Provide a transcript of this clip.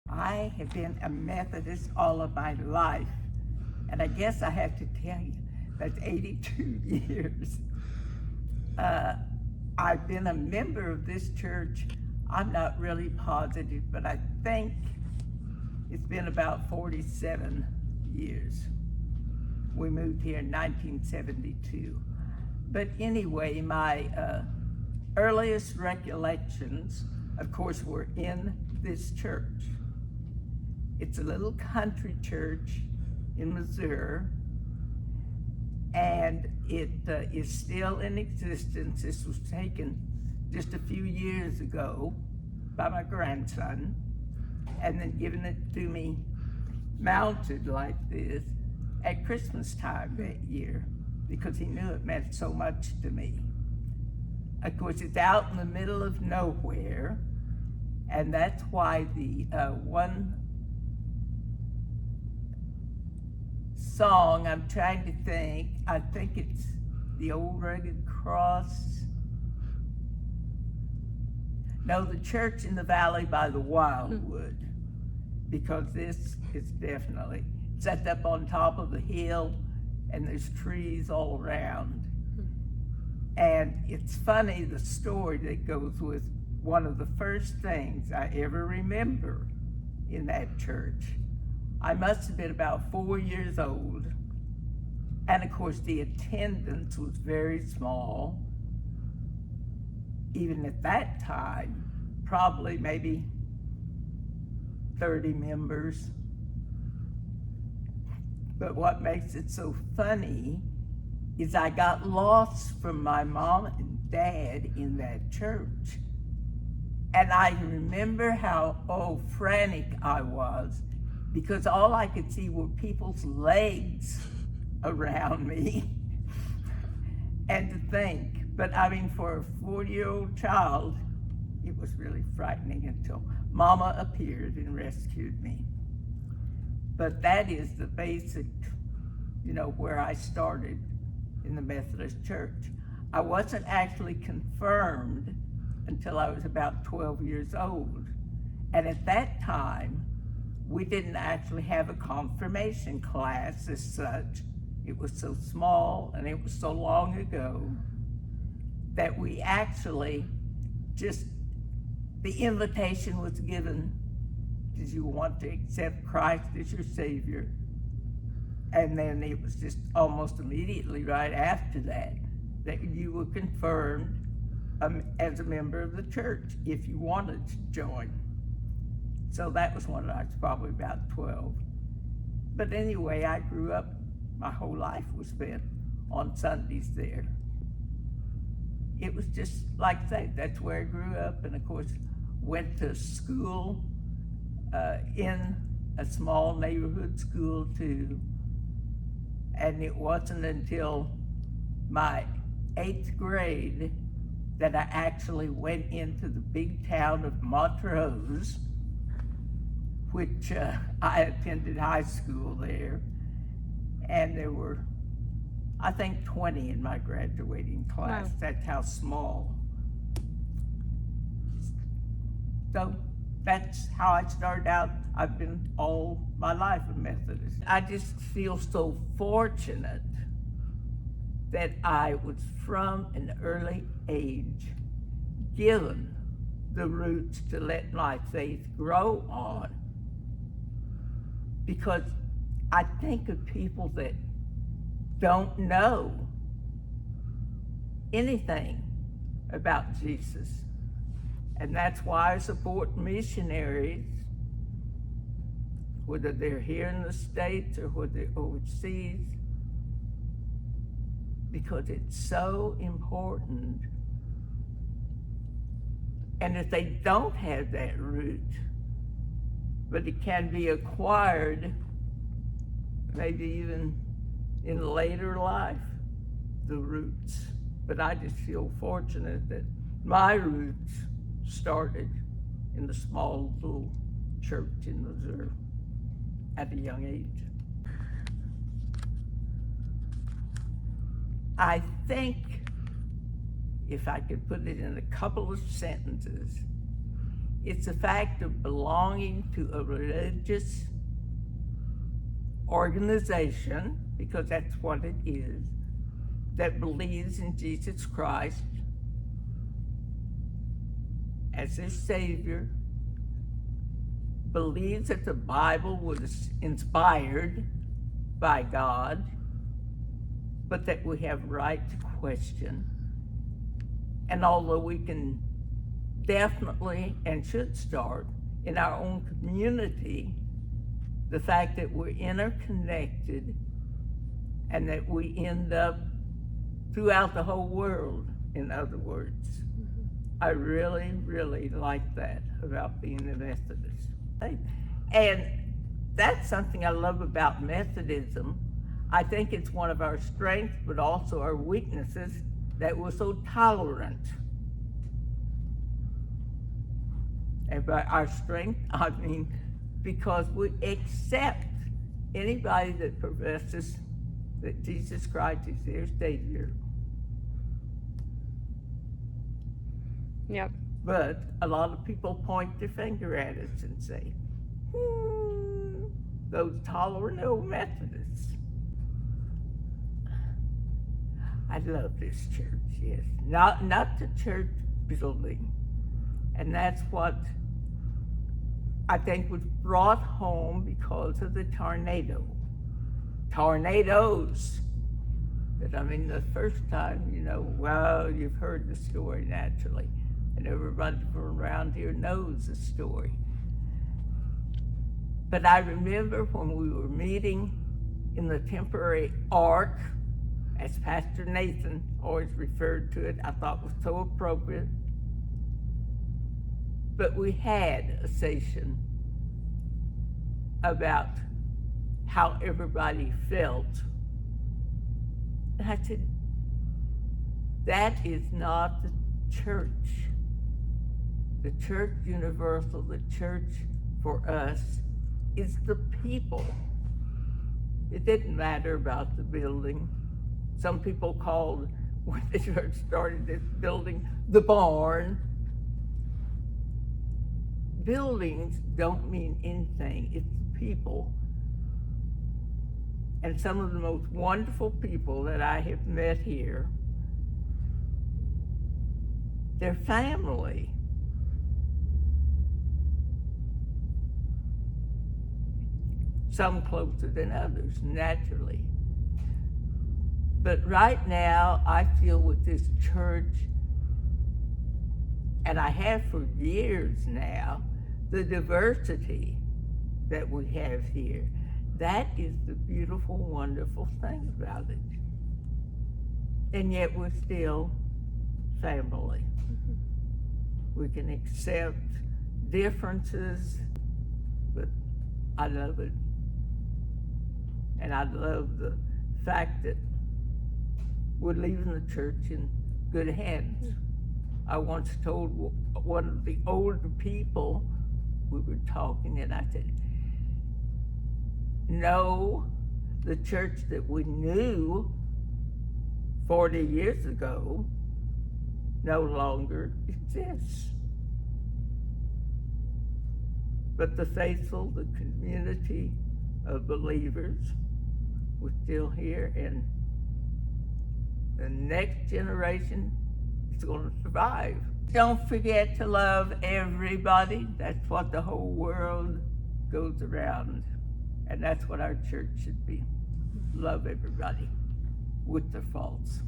I have been a Methodist all of my life, and I guess I have to tell you, that's 82 years. I've been a member of this church. I'm not really positive, but I think it's been about 47 years. We moved here in 1972. But anyway, my earliest recollections, of course, were in this church. It's a little country church in Missouri, and it is still in existence. This was taken just a few years ago by my grandson, and then given it to me mounted like this at Christmas time that year, because he knew it meant so much to me. Of course, it's out in the middle of nowhere, and that's why the one song I'm trying to think, I think it's the Old Rugged Cross. No, the Church in the Valley by the Wildwood, because this is definitely set up on top of the hill, and there's trees all around. And it's funny, the story that goes with one of the first things I ever remember in that church. I must have been about 4 years old, and of course the attendance was very small. Even at that time, probably maybe 30 members. But what makes it so funny is I got lost from my mom and dad in that church. And I remember how, frantic I was, because all I could see were people's legs around me. And to think, but I mean, for a 4-year-old child, it was really frightening until Mama appeared and rescued me. But that is the basic, where I started in the Methodist Church. I wasn't actually confirmed until I was about 12 years old. And at that time, we didn't actually have a confirmation class as such. It was so small and it was so long ago that we actually the invitation was given, did you want to accept Christ as your Savior? And then it was just almost immediately right after that you were confirmed as a member of the church if you wanted to join. So that was when I was probably about 12. But anyway, I grew up, my whole life was spent on Sundays there. It was just like I say, that's where I grew up, and of course went to school in a small neighborhood school too. And it wasn't until my 8th grade that I actually went into the big town of Montrose, which I attended high school there. And there were, I think, 20 in my graduating class. Wow. That's how small. So that's how I started out. I've been all my life a Methodist. I just feel so fortunate that I was from an early age given the roots to let my faith grow on. Because I think of people that don't know anything about Jesus. And that's why I support missionaries, whether they're here in the States or whether they're overseas, because it's so important. And if they don't have that root, but it can be acquired, maybe even in later life, the roots. But I just feel fortunate that my roots started in the small little church in Missouri at a young age. I think, if I could put it in a couple of sentences, It's the fact of belonging to a religious organization, because that's what it is, that believes in Jesus Christ as their Savior, believes that the Bible was inspired by God, but that we have right to question. And although we can definitely and should start in our own community, the fact that we're interconnected and that we end up throughout the whole world, in other words. I really, really like that about being a Methodist. And that's something I love about Methodism. I think it's one of our strengths, but also our weaknesses, that we're so tolerant. And by our strength, I mean because we accept anybody that professes that Jesus Christ is their Savior. Yep. But a lot of people point their finger at us and say, those tolerant old Methodists. I love this church, yes. Not the church building. And that's what I think was brought home because of the tornado. Tornadoes. But I mean, the first time, well, you've heard the story naturally. And everybody from around here knows the story. But I remember when we were meeting in the temporary ark, as Pastor Nathan always referred to it, I thought was so appropriate. But we had a session about how everybody felt. And I said, that is not the church. The church universal, the church for us, is the people. It didn't matter about the building. Some people called, when the church started this building, the barn. Buildings don't mean anything. It's people. And some of the most wonderful people that I have met here, they're family. Some closer than others, naturally. But right now, I feel with this church, and I have for years now, the diversity that we have here. That is the beautiful, wonderful thing about it. And yet we're still family. We can accept differences, but I love it. And I love the fact that we're leaving the church in good hands. I once told one of the older people, we were talking, and I said, no, the church that we knew 40 years ago no longer exists. But the faithful, the community of believers, we're still here, and the next generation is going to survive. Don't forget to love everybody. That's what the whole world goes around. And that's what our church should be. Love everybody with their faults.